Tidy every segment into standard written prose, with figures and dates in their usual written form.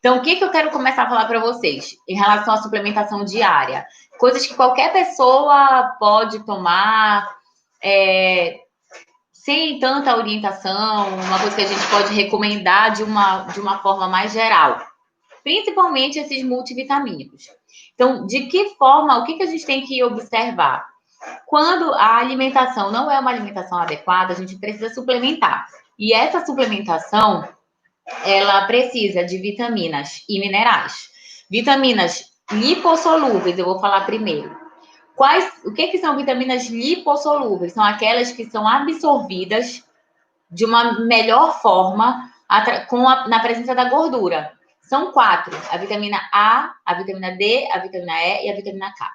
Então, o que eu quero começar a falar para vocês em relação à suplementação diária? Coisas que qualquer pessoa pode tomar, sem tanta orientação, uma coisa que a gente pode recomendar de uma forma mais geral. Principalmente esses multivitamínicos. Então, de que forma, o que a gente tem que observar? Quando a alimentação não é uma alimentação adequada, a gente precisa suplementar. E essa suplementação, ela precisa de vitaminas e minerais. Vitaminas lipossolúveis, eu vou falar primeiro. O que são vitaminas lipossolúveis? São aquelas que são absorvidas de uma melhor forma na presença da gordura. São 4: a vitamina A, a vitamina D, a vitamina E e a vitamina K.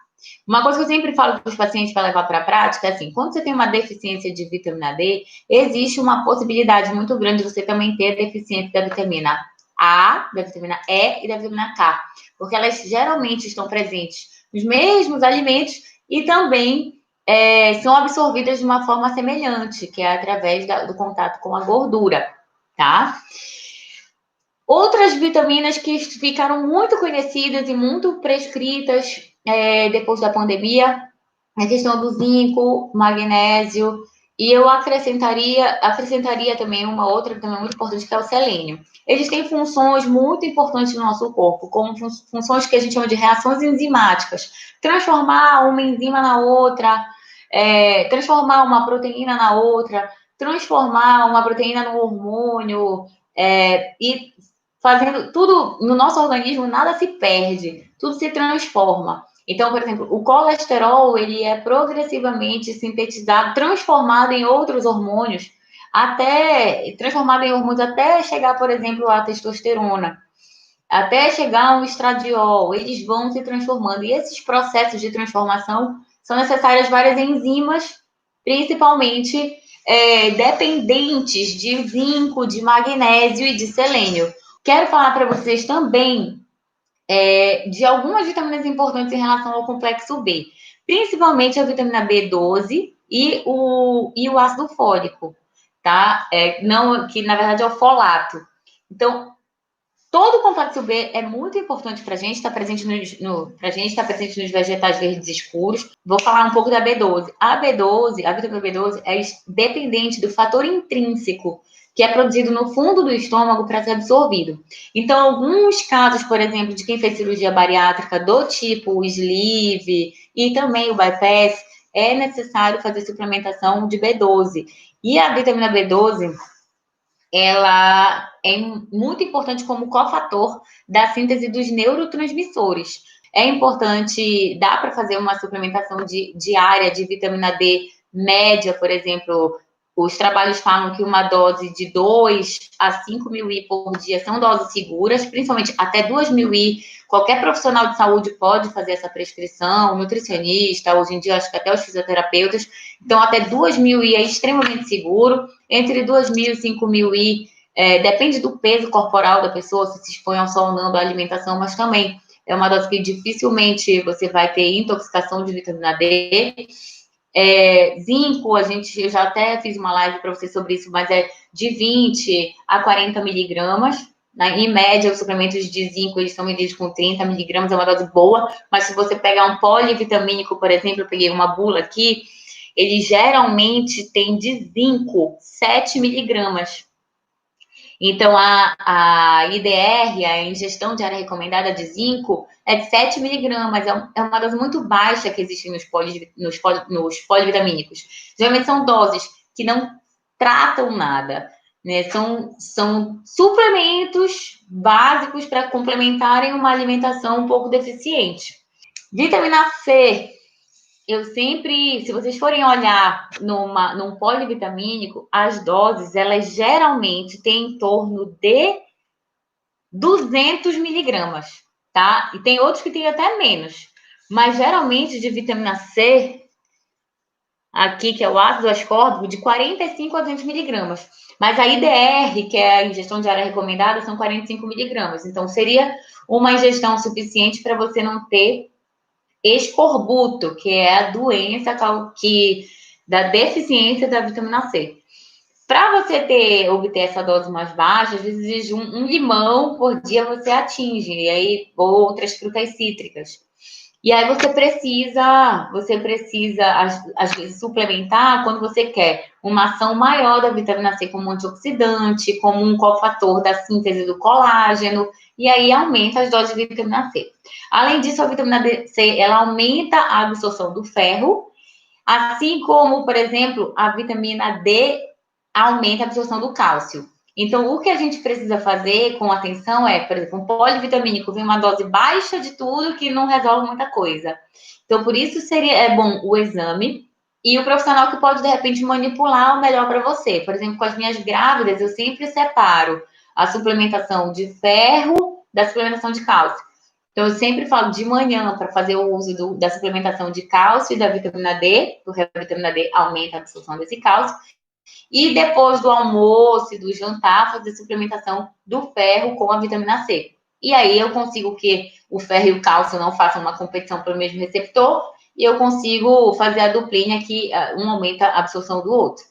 Uma coisa que eu sempre falo para os pacientes para levar para a prática é assim: quando você tem uma deficiência de vitamina D, existe uma possibilidade muito grande de você também ter deficiência da vitamina A, da vitamina E e da vitamina K, porque elas geralmente estão presentes nos mesmos alimentos e também são absorvidas de uma forma semelhante, que é através do contato com a gordura, tá? Outras vitaminas que ficaram muito conhecidas e muito prescritas depois da pandemia, a questão do zinco, magnésio, e eu acrescentaria também uma outra também muito importante, que é o selênio. Eles têm funções muito importantes no nosso corpo, como funções que a gente chama de reações enzimáticas. Transformar uma enzima na outra, transformar uma proteína na outra, transformar uma proteína no hormônio, e fazendo tudo no nosso organismo, nada se perde, tudo se transforma. Então, por exemplo, o colesterol, ele é progressivamente sintetizado, transformado em outros hormônios, até chegar, por exemplo, à testosterona, até chegar ao estradiol. Eles vão se transformando. E esses processos de transformação são necessárias várias enzimas, principalmente dependentes de zinco, de magnésio e de selênio. Quero falar para vocês também de algumas vitaminas importantes em relação ao complexo B, principalmente a vitamina B12 e o ácido fólico, tá? Que na verdade é o folato. Então, todo o complexo B é muito importante para a gente, está presente nos vegetais verdes escuros. Vou falar um pouco da B12. A vitamina B12 é dependente do fator intrínseco, que é produzido no fundo do estômago para ser absorvido. Então, alguns casos, por exemplo, de quem fez cirurgia bariátrica do tipo o sleeve e também o bypass, é necessário fazer suplementação de B12. E a vitamina B12, ela é muito importante como cofator da síntese dos neurotransmissores. É importante, dá para fazer uma suplementação diária de vitamina D média, por exemplo. Os trabalhos falam que uma dose de 2 a 5 mil I por dia são doses seguras, principalmente até 2 mil I. Qualquer profissional de saúde pode fazer essa prescrição, nutricionista, hoje em dia acho que até os fisioterapeutas. Então, até 2 mil I é extremamente seguro. Entre 2 mil e 5 mil I, depende do peso corporal da pessoa, se expõe ao sol ou não, da alimentação, mas também é uma dose que dificilmente você vai ter intoxicação de vitamina D. Zinco, eu já até fiz uma live para você sobre isso, mas é de 20 a 40 miligramas. Né? Em média, os suplementos de zinco, eles são medidos com 30 miligramas, é uma dose boa, mas se você pegar um polivitamínico, por exemplo, eu peguei uma bula aqui, ele geralmente tem de zinco 7 miligramas. Então, a IDR, a ingestão diária recomendada de zinco, é de 7 miligramas. É uma dose muito baixa que existe nos polivitamínicos. Geralmente são doses que não tratam nada. Né? São suplementos básicos para complementarem uma alimentação um pouco deficiente. Vitamina C. Se vocês forem olhar num polivitamínico, as doses, elas geralmente têm em torno de 200 miligramas, tá? E tem outros que têm até menos. Mas, geralmente, de vitamina C, aqui, que é o ácido ascórbico, de 45 a 200 miligramas. Mas a IDR, que é a ingestão diária recomendada, são 45 miligramas. Então, seria uma ingestão suficiente para você não ter escorbuto, que é a doença da deficiência da vitamina C. Para você obter essa dose mais baixa, às vezes um limão por dia você atinge, e aí outras frutas cítricas. E aí você precisa às vezes suplementar quando você quer uma ação maior da vitamina C como antioxidante, como um cofator da síntese do colágeno, e aí aumenta as doses de vitamina C. Além disso, a vitamina C, ela aumenta a absorção do ferro, assim como, por exemplo, a vitamina D aumenta a absorção do cálcio. Então, o que a gente precisa fazer com atenção é, por exemplo, um polivitamínico vem uma dose baixa de tudo que não resolve muita coisa. Então, por isso é bom o exame e o profissional que pode, de repente, manipular o melhor para você. Por exemplo, com as minhas grávidas, eu sempre separo a suplementação de ferro da suplementação de cálcio. Então, eu sempre falo de manhã para fazer o uso da suplementação de cálcio e da vitamina D, porque a vitamina D aumenta a absorção desse cálcio. E depois do almoço e do jantar, fazer suplementação do ferro com a vitamina C. E aí eu consigo que o ferro e o cálcio não façam uma competição pelo mesmo receptor, e eu consigo fazer a duplinha que um aumenta a absorção do outro.